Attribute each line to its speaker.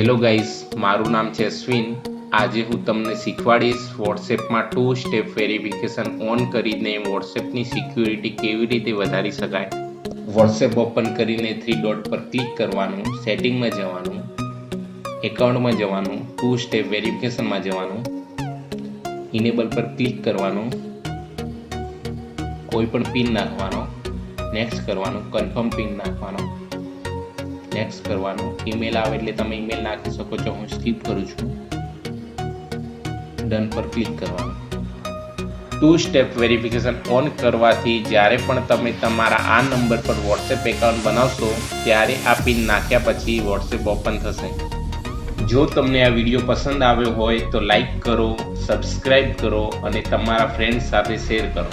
Speaker 1: Hello guys, મારું નામ છે અશ્વિન। આજે હું તમને શીખવાડીશ વોટ્સએપમાં 2 સ્ટેપ વેરિફિકેશન ઓન કરીને વોટ્સએપની સિક્યુરિટી કેવી રીતે વધારી શકાય। વોટ્સએપ ઓપન કરીને 3 ડોટ પર ક્લિક કરવાનું, સેટિંગમાં જવાનું, એકાઉન્ટમાં જવાનું, 2 સ્ટેપ વેરિફિકેશનમાં જવાનું, ઇનેબલ પર ક્લિક કરવાનું, કોઈ પણ પિન નાખવાનો, નેક્સ્ટ કરવાનું, કન્ફર્મ પિન નાખવાનો, નેક્સ્ટ કરવાનું। ઈમેલ આવે એટલે તમે ઈમેલ નાખી શકો છો, હું સ્કીપ કરું છું। ડન પર ક્લિક કરવાનું। 2 સ્ટેપ વેરિફિકેશન ઓન કરવાથી જ્યારે પણ તમે તમારા આ નંબર પર વોટ્સએપ એકાઉન્ટ બનાવશો ત્યારે આ પિન નાખ્યા પછી વોટ્સએપ ઓપન થશે। જો તમને આ વિડીયો પસંદ આવ્યો હોય તો લાઈક કરો, સબસ્ક્રાઈબ કરો અને તમારા ફ્રેન્ડ્સ સાથે શેર કરો।